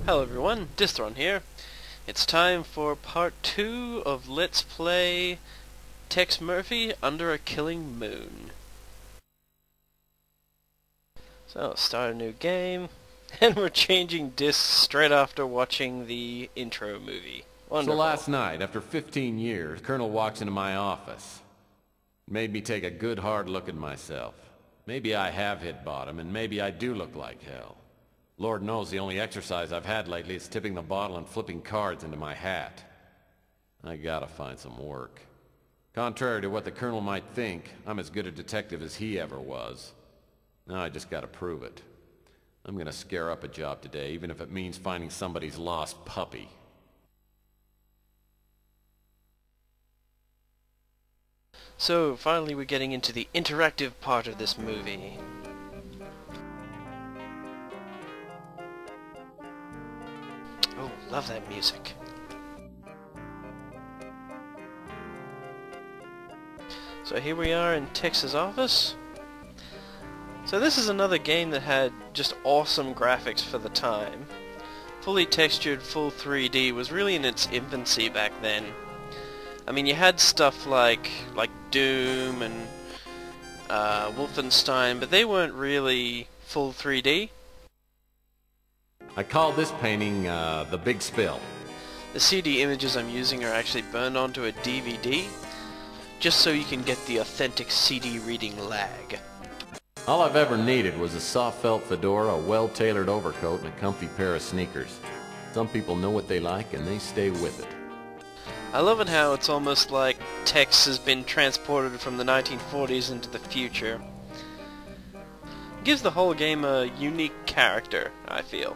Hello everyone, Dithron here. It's time for part 2 of Let's Play Tex Murphy Under a Killing Moon. So, start a new game, and we're changing discs straight after watching the intro movie. Wonderful. So last night, after 15 years, Colonel walks into my office. Made me take a good hard look at myself. Maybe I have hit bottom, and maybe I do look like hell. Lord knows the only exercise I've had lately is tipping the bottle and flipping cards into my hat. I gotta find some work. Contrary to what the Colonel might think, I'm as good a detective as he ever was. Now I just gotta prove it. I'm gonna scare up a job today, even if it means finding somebody's lost puppy. So, finally we're getting into the interactive part of this movie. Oh, love that music. So here we are in Tex's office. So this is another game that had just awesome graphics for the time. Fully textured, full 3D was really in its infancy back then. I mean, you had stuff like Doom and Wolfenstein, but they weren't really full 3D. I call this painting, The Big Spill. The CD images I'm using are actually burned onto a DVD, just so you can get the authentic CD reading lag. All I've ever needed was a soft felt fedora, a well-tailored overcoat, and a comfy pair of sneakers. Some people know what they like, and they stay with it. I love it how it's almost like Tex has been transported from the 1940s into the future. It gives the whole game a unique character, I feel.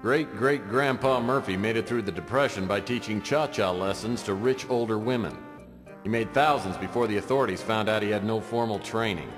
Great-great-grandpa Murphy made it through the Depression by teaching cha-cha lessons to rich older women. He made thousands before the authorities found out he had no formal training.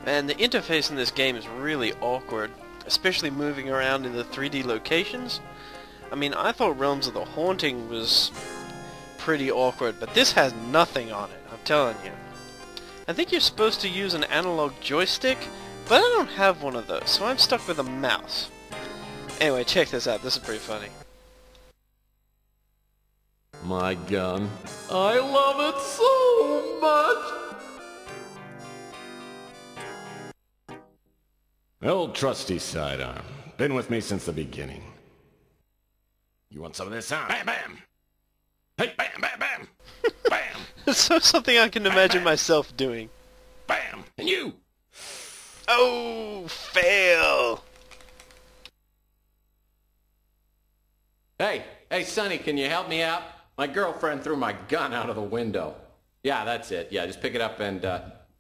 And the interface in this game is really awkward, especially moving around in the 3D locations. I mean, I thought Realms of the Haunting was pretty awkward, but this has nothing on it, I'm telling you. I think you're supposed to use an analog joystick, but I don't have one of those, so I'm stuck with a mouse. Anyway, check this out, this is pretty funny. My gun. I love it so much! The old trusty sidearm. Been with me since the beginning. You want some of this, huh? Bam, bam! Hey, bam, bam, bam! Bam! It's so something I can imagine myself doing. Bam! And you! Oh, fail! Hey, Sonny, can you help me out? My girlfriend threw my gun out of the window. Yeah, that's it. Yeah, just pick it up and,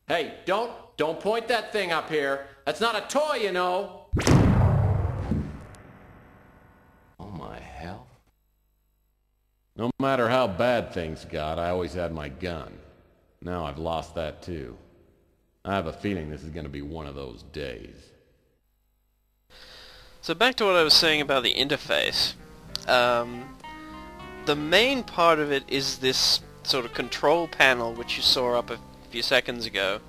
hey, don't point that thing up here. That's not a toy, you know. Oh, my hell. No matter how bad things got, I always had my gun. Now I've lost that, too. I have a feeling this is going to be one of those days. So back to what I was saying about the interface. The main part of it is this sort of control panel which you saw up a few seconds ago.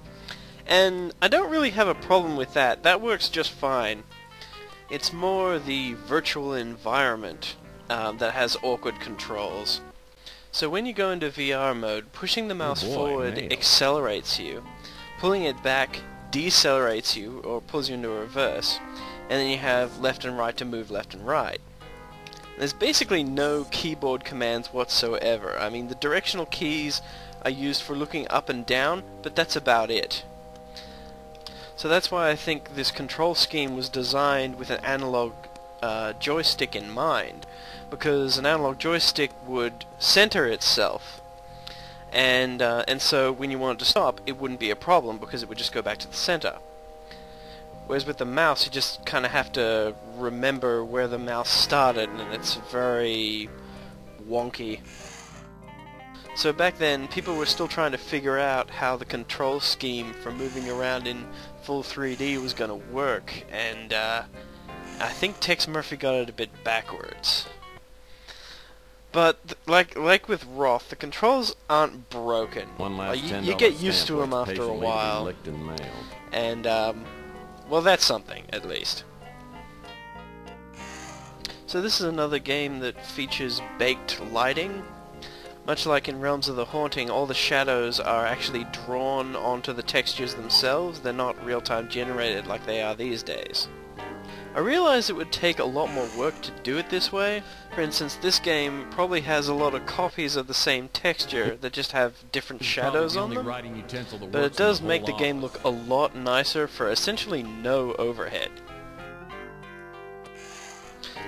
And I don't really have a problem with that. That works just fine. It's more the virtual environment that has awkward controls. So when you go into VR mode, pushing the mouse forward accelerates you. Pulling it back decelerates you, or pulls you into reverse. And then you have left and right to move left and right. There's basically no keyboard commands whatsoever. I mean, the directional keys are used for looking up and down, but that's about it. So that's why I think this control scheme was designed with an analog joystick in mind, because an analog joystick would center itself, and so when you wanted to stop, it wouldn't be a problem because it would just go back to the center. Whereas with the mouse, you just kind of have to remember where the mouse started, and it's very wonky. So back then, people were still trying to figure out how the control scheme for moving around in full 3D was going to work, and I think Tex Murphy got it a bit backwards. But like with Roth, the controls aren't broken. One last You get used to them after a while. Licked and mailed. And well, that's something at least. So this is another game that features baked lighting. Much like in Realms of the Haunting, all the shadows are actually drawn onto the textures themselves. They're not real-time generated like they are these days. I realize it would take a lot more work to do it this way. For instance, this game probably has a lot of copies of the same texture that just have different shadows on them. But it does make the game look a lot nicer for essentially no overhead.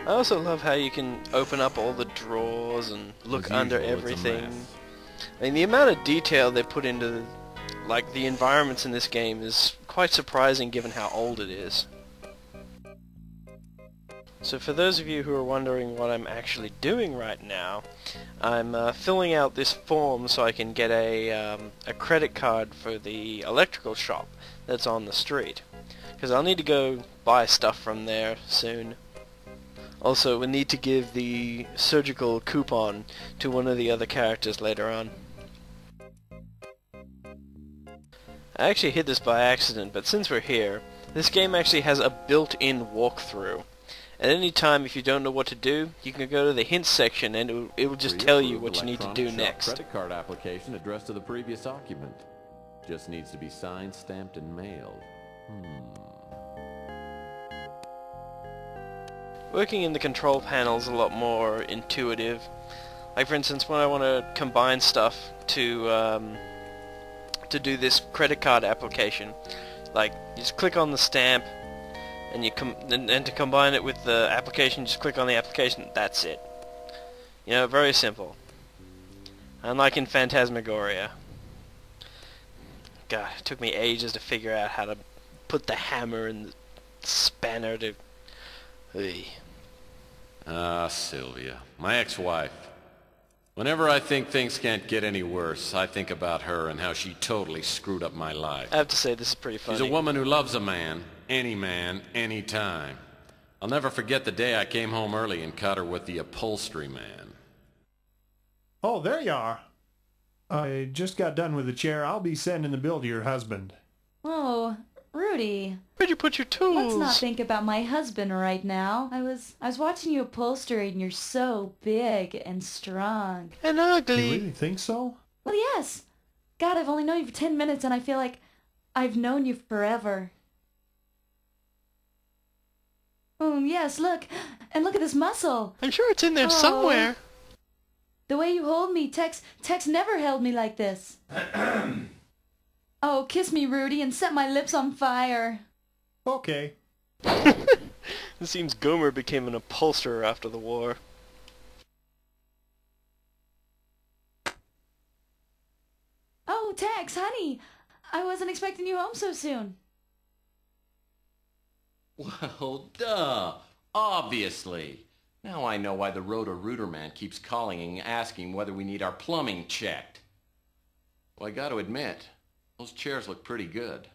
I also love how you can open up all the drawers and look under everything. I mean, the amount of detail they put into the environments in this game is quite surprising given how old it is. So for those of you who are wondering what I'm actually doing right now, I'm filling out this form so I can get a credit card for the electrical shop that's on the street. Because I'll need to go buy stuff from there soon. Also, we need to give the surgical coupon to one of the other characters later on. I actually hit this by accident, but since we're here, this game actually has a built-in walkthrough. At any time, if you don't know what to do, you can go to the hints section and it will just tell you what you need to do next. Credit card application addressed to the previous occupant. Just needs to be signed, stamped, and mailed. Working in the control panel is a lot more intuitive. Like for instance, when I want to combine stuff to do this credit card application, like you just click on the stamp, and and to combine it with the application, just click on the application. That's it. You know, very simple. Unlike in Phantasmagoria. God, it took me ages to figure out how to put the hammer and the spanner to... Sylvia. My ex-wife. Whenever I think things can't get any worse, I think about her and how she totally screwed up my life. I have to say, this is pretty funny. She's a woman who loves a man, any time. I'll never forget the day I came home early and caught her with the upholstery man. Oh, there you are. I just got done with the chair. I'll be sending the bill to your husband. Oh, Rudy. Where'd you put your tools? Let's not think about my husband right now. I was watching you upholster and you're so big and strong. And ugly. You really think so? Well, yes. God, I've only known you for 10 minutes and I feel like I've known you forever. Oh, yes, look. And look at this muscle. I'm sure it's in there somewhere. The way you hold me, Tex never held me like this. Oh, kiss me, Rudy, and set my lips on fire. Okay. It seems Gomer became an upholsterer after the war. Oh, Tex, honey. I wasn't expecting you home so soon. Well, duh. Obviously. Now I know why the Roto-Rooter man keeps calling and asking whether we need our plumbing checked. Well, I gotta admit, those chairs look pretty good.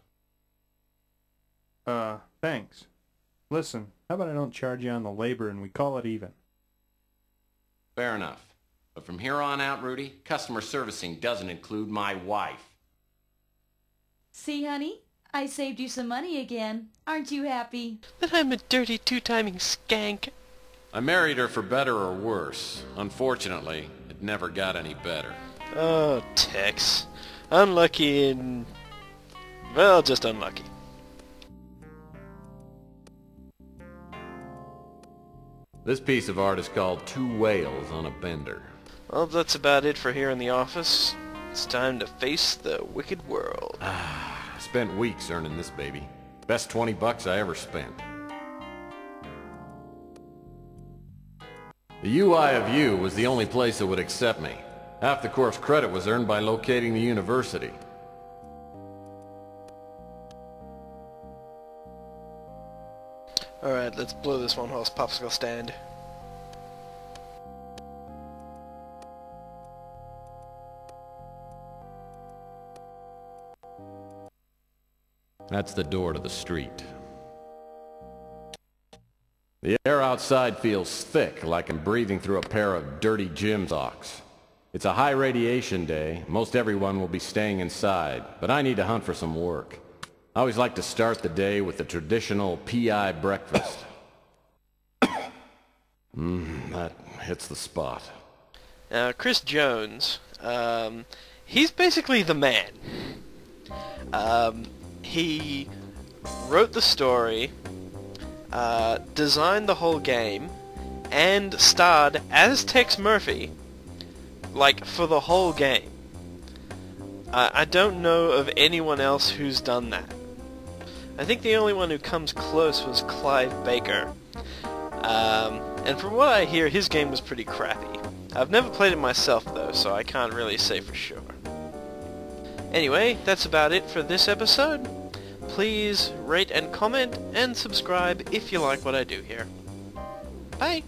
Thanks. Listen, how about I don't charge you on the labor and we call it even? Fair enough. But from here on out, Rudy, customer servicing doesn't include my wife. See, honey? I saved you some money again. Aren't you happy? That I'm a dirty two-timing skank. I married her for better or worse. Unfortunately, it never got any better. Oh, Tex. Unlucky and... well, just unlucky. This piece of art is called Two Whales on a Bender. Well, that's about it for here in the office. It's time to face the wicked world. I spent weeks earning this baby. Best $20 I ever spent. The UI of U was the only place that would accept me. Half the course credit was earned by locating the university. Alright, let's blow this one-horse popsicle stand. That's the door to the street. The air outside feels thick, like I'm breathing through a pair of dirty gym socks. It's a high radiation day. Most everyone will be staying inside, but I need to hunt for some work. I always like to start the day with the traditional PI breakfast. That hits the spot. Chris Jones, he's basically the man. He wrote the story, designed the whole game, and starred as Tex Murphy, like, for the whole game. I don't know of anyone else who's done that. I think the only one who comes close was Clive Baker. And from what I hear, his game was pretty crappy. I've never played it myself, though, so I can't really say for sure. Anyway, that's about it for this episode. Please rate and comment and subscribe if you like what I do here. Bye!